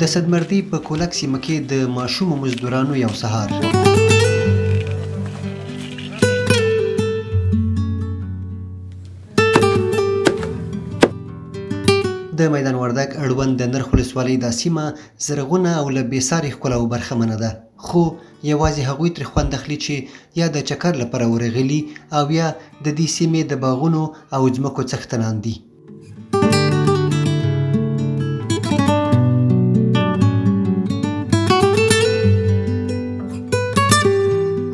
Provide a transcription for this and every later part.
د صدمردي په کولک سیمه کې د ماشومو مزدورانو یو سهار. د میدان وردګ اړوند د نرخ ولسوالۍ دا سیمه زرغونه او له بېساري ښکلاو برخمنه ده، خو یوازې هغوی ترې خوند اخلي چې یا د چکر لپاره ورغلي او یا د دې سیمې د باغونو او ځمکو څښتنان دي.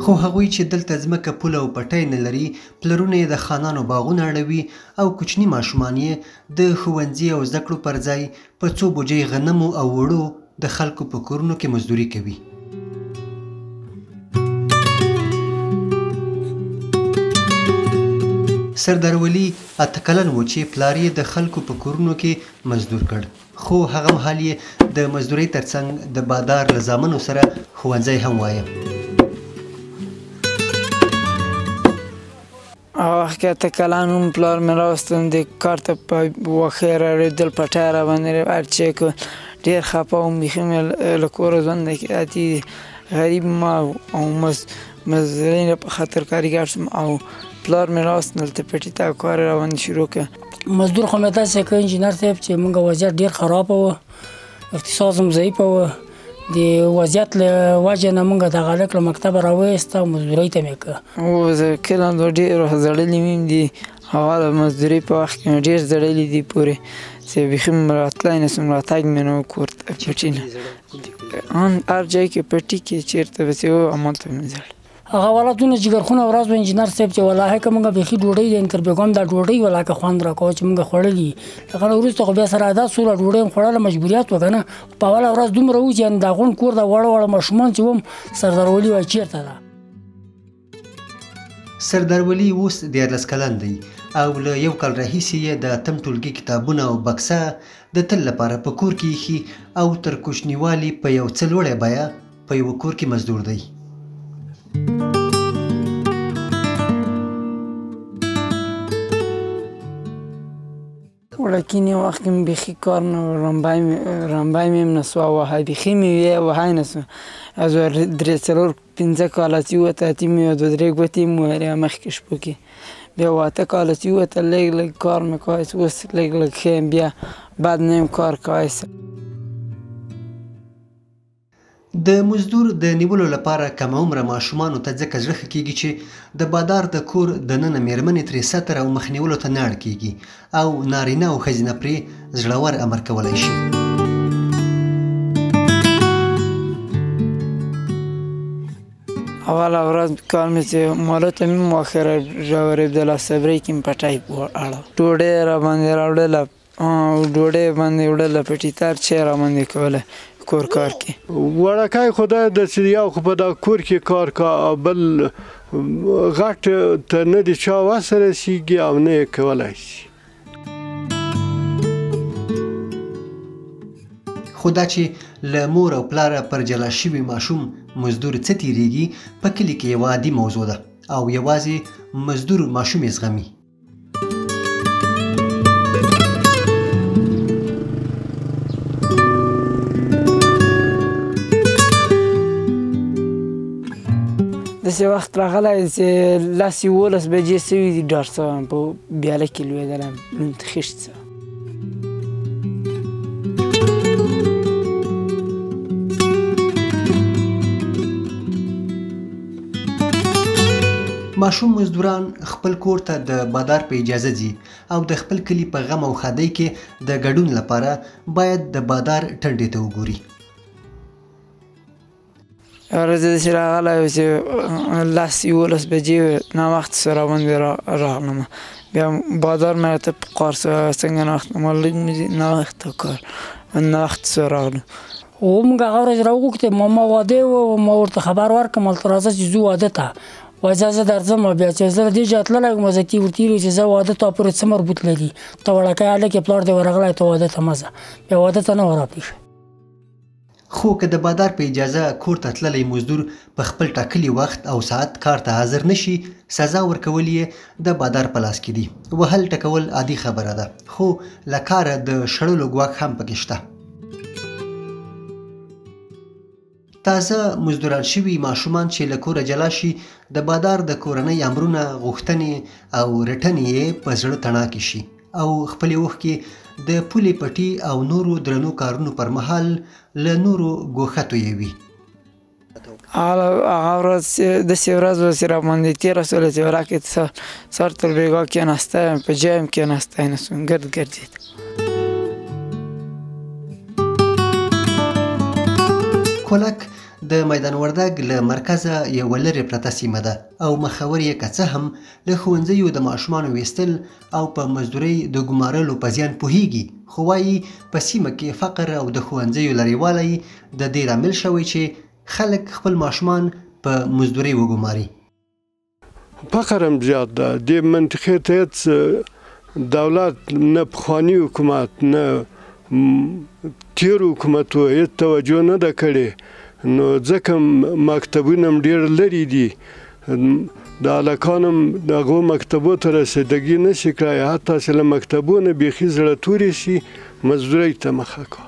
خو هغوی چې دلته ځمکه پوله او پټی نه لري، پلرونه یې د خانانو باغونه اړوي او کوچني ماشومان یې د ښوونځي او زده کړو پر ځای په څو بوجۍ غنمو او وړو د خلکو په کورونو کې مزدوري کوي. سردار ولي 8 کلن و چې پلار یې د خلکو په کورونو کې مزدور کړ، خو هغه مهال یې د مزدورۍ ترڅنګ د بادار له زامنو سره ښوونځی هم وایه. وخت کې 8 کلن وم، پلار مې راوستم د کار ته په وښې راړېدل، پټی راباندې هر څه یې کول. ډېر خفه وم، بیخي مې له کوره ژوند اتي غریب ما او مزدورۍ په خاطر کارګر شوم او پلار مې راوست دلته پټي ته کار راباندې شروع کړ. مزدور خو مې داسې کړ انجینر صاحب چې موږ وضعیت ډېر خرابه وه، اقتصاد هم ضعیفه وه. د وضعیت له وجې نه موږ دغه هلک له مکتبه راوایسته او مزدورۍ ته مې کړه. زه کله نو ډېر زړلي مې دي، هغه د مزدورۍ په وخت کې مې ډېر زړلي دي پورې چې بیخي مې راتلی نه شم، راتګ مې نه و کور ته پټي نه. هر ځای کې پټي کې چېرته به چې و همالته مې زړل. هغه والا دونه جګرخونه ورځ و انجینر صاحب چې والله که موږ بیخي ډوډۍ د انتربېګم دا ډوډۍ والله خوند راکوه چې موږ خوړلي. هغه نه وروسته خو بیا سره عادت شوله، ډوډۍ هم خوړله مجبوریت و که نه. په اوله ورځ دومره و چې دا غونډ کور د وړه وړه ماشومان چې وم سردار ولي وایي چېرته ده. سردار ولي اوس 14 کلن دی او له 1 کال راهیسې یې د اتم ټولګي کتابونه او بکسه د تل لپاره په کور کې ایښي او تر کوچنیوالي په یو څه لوړې بیه په یوه کور کې مزدور دی. وړکینې وخت کې مې بیخي کار نه و، رمبی مې هم نه سوه وهی، بیخي مې وهی نه سوه. از 3-4-5 کاله چې ووته، اتې مې 2-3 ګوتې مې وهلې مخکې شپو کې. بیا 8 کاله چې ووته لږ لږ کار مې کوی، اوس لږ لږ ښه یم، بیا بد نه یم کار کوی. د مزدور د نیولو لپاره کم عمره ماشومانو ته ځکه زړه ښه کېږي چې د بادار د کور دننه مېرمنې ترې ستر او مخ نیولو ته نه اړ کېږي او نارینه او ښځینه پرې زړور امر کولی شي. اوله ورځ کار مې چې مالو ته مې واښه راورېدله، صبرۍ کې مې پټی اړه، ډوډۍ راباندې راوړله، ډوډۍ باندې وړله، پټي تر چای راباندې کوله کور کار کې. وړکی خدای د چې یو خو په دا کور کې کار کا، بل غټ ته نه د چا وس رسېږي او نه یې کولی شي. خو دا چې له مور او پلاره پر جلا شوي ماشوم مزدور څه تېرېږي په کلي کې یوه عادي موضوع ده او یوازې مزدور ماشوم یې زغمي. داسې وخت راغلی چې 10-11 بجې سوي دي، ډار شوی یم، په بیاله کې لوېدلی یم، لوند خیشت شوی. ماشوم مزدوران خپل کور ته د بادار په اجازه ځي او د خپل کلي په غم او ښادۍ کې د ګډون لپاره باید د بادار ټنډې ته وګوري. ورځ داسې راغلی و چې 10-11 بجې ناوخته سوه راباندې راغلم، بیا بادار مې راته په قار سوه څنګه ناوخته، ما ناوخته کار ناوخته سوه راغلو. موږ هغه ورځ راوغوښتې، ما واده و، ما ورته خبر ورکړم هلته راځه چې ځو واده ته. وایي زه درځم، بیا چې زه له دې ځایه تللی یم زه ورته ویلي چې زه واده تا پورې څه مربوط لري، ته وړکی هلک یې، پلار دې ورغلی، ته واده ته مه ځه. بیا واده ته نه ورپېښ. خو که د بادار په اجازه کور ته تللی مزدور په خپل ټاکلي وخت او ساعت کار ته حاضر نشي، سزا ورکول یې د بادار په لاس کې دي. وهل ټکول عادي خبره ده، خو له کاره د شړلو ګواښ هم پکې شته. تازه مزدوران شوي ماشومان چې له کوره جلا شي د بادار د کورنۍ امرونه غوښتنې او رټنې یې په زړه تڼاکې شي او خپلې اوښکې د پولې پټي او نورو درنو کارونو پر مهال له نورو ګوښه تویوي. هغه ورځ داسې ورځ وه چې راباندې تېره شوله چې ولاکې سر تر بېګا کېناسته یم، په جای یم کېناستی نه شوم، ګرد ګرځېد. کولک د میدان وردګ له مرکزه یوه لرې پرته سیمه ده او مخور یې که څه هم له ښوونځیو د ماشومانو ویستل او په مزدورۍ د ګمارلو په زیان پوهیږي، خو وایي په سیمه کې فقر او د ښوونځیو لرېوالی د دې لامل شوی چې خلک خپل ماشومان په مزدورۍ وګماري. فقر هم زیات ده. دې منطقې ته هېڅ دولت نه پخواني حکومت نه تېرو حکومتو هېڅ توجه نه ده کړې، نو ځکه مکتبونه هم ډېر لرې دي، د هلکان هم د هغو مکتبو ته رسېدګي نه شي کړی، حتی چې له مکتبو نه بیخي زړه تورې شي مزدورۍ ته مخه کړه.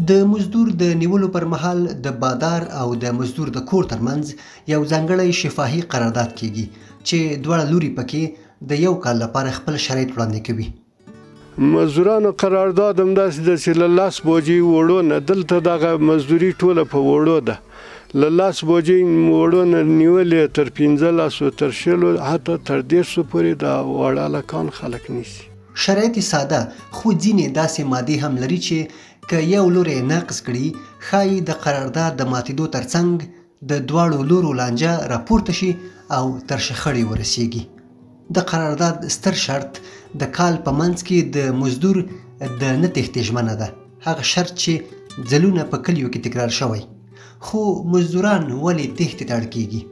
د مزدور د نیولو پر مهال د بادار او د مزدور د کور ترمنځ یو ځانګړی شفاهي قرارداد کیږي چې دواړه لوري پکې د یو کال لپاره خپل شرایط وړاندې کوي. مزدورانو قرارداد همداسې ده چې له 10 بجې وړو نه، دلته دغه مزدوري ټوله په وړو ده، له 10 بجې وړو نه نیولې تر 15 تر 20 حتی تر 150 پورې د واړه هلکان خلک نیسي. شرایط ساده خو ځینې داسې مادې هم لري چې که یو لوری نقض کړي ښایي د قرارداد د ماتېدو ترڅنګ د دواړو لورو لانجه راپورته شي او تر شخړې ورسیږي. د قرارداد ستر شرط د کال په منځ کې د مزدور د نه تېښتې ژمنه ده، هغه شرط چې ځلونه په کلیو کې تکرار شوی. خو مزدوران ولې تېښتې ته اړ کېږي؟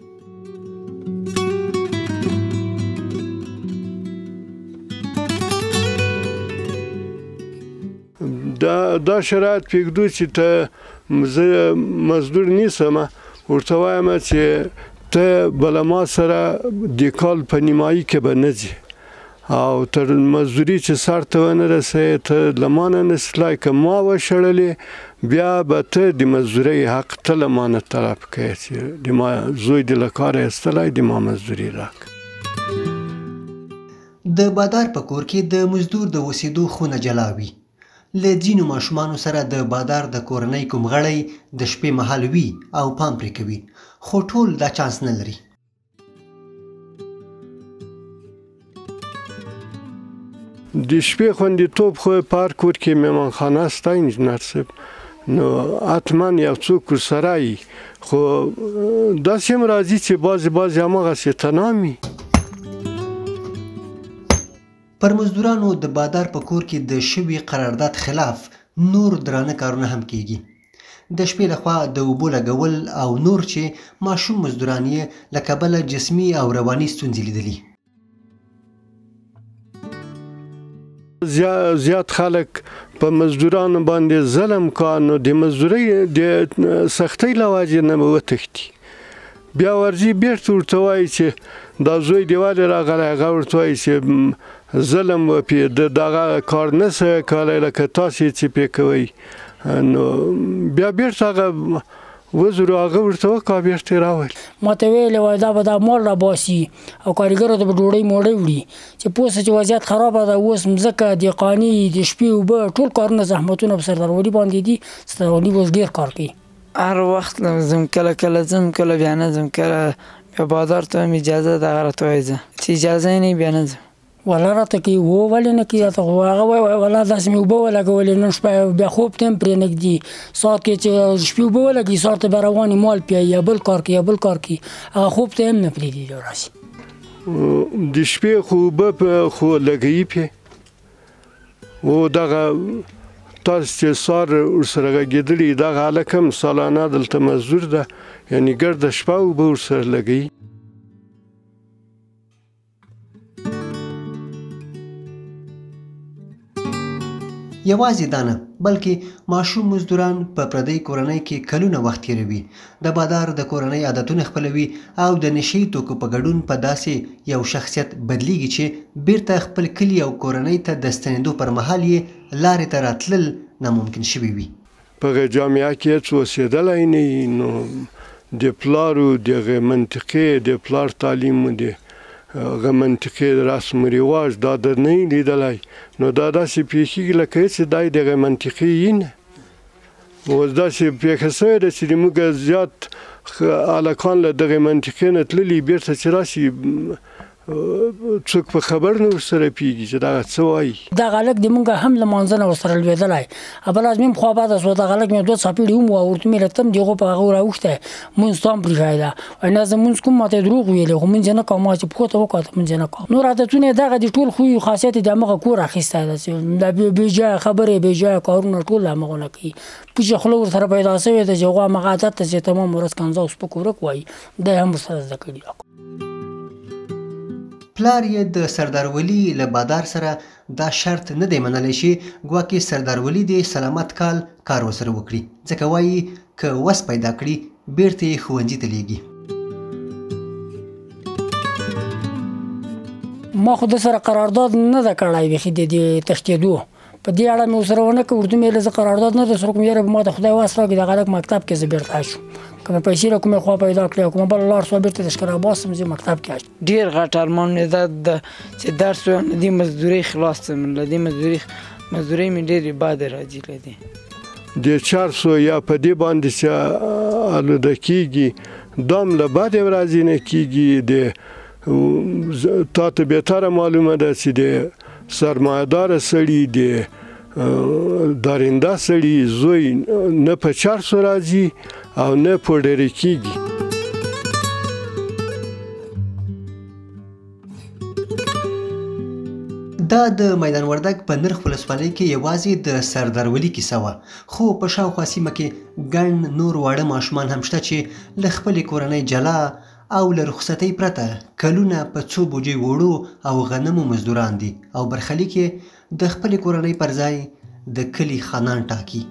دا شرایط پرېږدو چې ته زه مزدور نیسم، ورته وایم چې ته به له ما سره د کال په نیمایي کې به نه ځې او تر مزدوري چې سر ته ونه رسوې ته له ما نه نشې تللی، که ما وشړلې بیا به ته د مزدورۍ حق ته له ما نه طلب کوې چې د ما زوی دې له کاره ایستلی، د ما مزدوري راکړه. د بادار په کور کې د مزدور د اوسېدو خونه جلا وي. له ځینو ماشومانو سره د بادار د کورنۍ کوم غړی د شپې مهال وي او پام پرې کوي، خو ټول دا چانس نه لري. د شپې خوندیتوب خو په هر کور کې مېمانخانه شته انجینر صاحب، نو حتما یو څوک ورسره وي، خو داسې هم راځي چې بعضې هماغسې تنام وي. پر مزدورانو د بادار په کور کې د شوي قرارداد خلاف نور درانه کارونه هم کیږي. د شپې لخوا د اوبو لګول او نور چې ماشوم مزدوران یې له کبله جسمي او رواني ستونزې لیدلي. زیات خلک په مزدورانو باندې ظلم کار، نو د مزدورۍ د سختۍ له وجې نه به وتښتي، بیا ورځي بیرته ورته وایي چې دا زوی دې ولې راغلی، هغه ورته وایي چې ظلم وپې د دغه کار نه سوی کولی لکه تاسې چې پې کوئ، نو بیا بیرته هغه وزرو هغه ورته وکړه بیرته یې راولي. ما ته ویلې وای دا به دا مال راباسي او کارګرو ته به ډوډۍ موړۍ وړي، چې پوه سه چې وضعیت خرابه ده، اوس مځکه دهقاني د شپې اوبه ټول کارونه زحمتونه په سردارولي باندې دي، سردارولي اوس ډېر کار کوي. هر وخت ځم، کله ځم، کله بیا نه ځم، کله بیا بادار ته هم اجازه ده، هغه راته وایي ځه، چې اجازه یې نه بیا نه ځم. ولا راته کوي و ولې نه کوي راته، خو هغه وایي ولا داسې مې اوبه ولګولې نن شپه بیا خوب ته هم پرې نږدي، ساعت کې چې شپې اوبه ولګي سهار ته بیا روانې مال پیایي یا بل کار کوي یا بل کار کوي، هغه خوب ته هم نه پرېږدي راشي. د شپې خو اوبه خو لګوي پې، و دغه تاسو چې سهار ورسره غږېدلي دغه هلک هم سالانه دلته مزدور ده، یعنې ګرده شپه اوبه ورسره لګوي. یوازې دا نه بلکې ماشوم مزدوران په پردۍ کورنۍ کې کلونه وخت تېروي، د بادار د کورنۍ عادتونه خپلوي او د نشي توکو په ګډون په داسې یو شخصیت بدلیږي چې بیرته خپل کلي او کورنۍ ته د ستنېدو پر مهال یې لارې ته راتلل ناممکن شوي وي. په جامعه کې هېڅ اوسېدلی نه وي، نو د پلارو دغه منطقې د پلار تعلیم د هغه منطقې رسم و رواج دا در نه یې لیدلی، نو دا داسې پېښېږي لکه هېڅ دی دغه منطقې یي نه. اوس داسې پېښه سوې ده چې زموږ زیات هلکان له دغې منطقې نه تللي بېرته چې راشي څوک په خبر نه ورسره پوهېږي چې دغه څه وایي. دغه هلک د مونږ هم له منځه نه ورسره لوېدلی، بل از مې خوا بده شوه. دغه هلک مې 2 څپېړې هم وه، ورته مې راتلم د هغو په هغه راوښتی مونځ ته هم پرېښی ده. وایي نه زه مونځ کوم، ما ته یې دروغ ویلې خو مونځ یې نه کوم، ما چې پښو ته وکاته مونځ یې نه کوم. نور عادتونه یې دغه دي، ټول خوی خاصیت یې د همغه کور اخیستی ده چې بې ځایه خبرې بې ځایه کارونه ټول همغونه کوي. پوچه خوله ورسره پیدا شوې ده چې هغو همغه عادت ته چې تمام ورځ کنځا او سپک ورک وایي، دا یې هم ورسره زده کړي. پلار یې د سردار ولی له بادار سره دا شرط نه دی منلی چې ګواکې سردار ولی د سلامت کال کار ورسره وکړي، ځکه وایي که وس پیدا کړي بیرته یې ښوونځي ته لیږي. ما خو د سره قرارداد نه ده کړی بیخي د تښتېدو په دې اړه مې ورسره ونه کړ. ورته مې ویل زه قرارداد نه در سره کوم، یاره به ما ته خدای وس راکړي دغه هلک مکتب کې زه بیرته شم، که مې پیسې له کومې خوا پیدا کړې او کومه بله لار شوه بیرته لښکرآباد شم، زه مکتب کې شم. ډېر غټ ارمان مې دا ده چې درس ووایم، له دې مزدورۍ خلاص شم، له دې مزدورۍ مې ډېرې بادې راځي. له دې د 400 یا په دې باندې چې آلوده کېږي دا هم له بدې ورځې نه کېږي. تا ته بهتره معلومه ده چې د سرمایه‌داره سړي د دارنده سړي زوی نه په 400 راځي او نه پوډرې کېږي. دا د میدان وردګ په نرخ ولسوالۍ کې یوازې د سردار ولی کیسه وه، خو په شاوخوا سیمه کې ګڼ نور واړه ماشومان هم شته چې له خپلې کورنۍ جلا او له رخصتۍ پرته کلونه په څو بوجۍ وړو او غنمو مزدوران دي او برخلیک یې د خپلې کورنۍ پر ځای د کلي خانان ټاکي.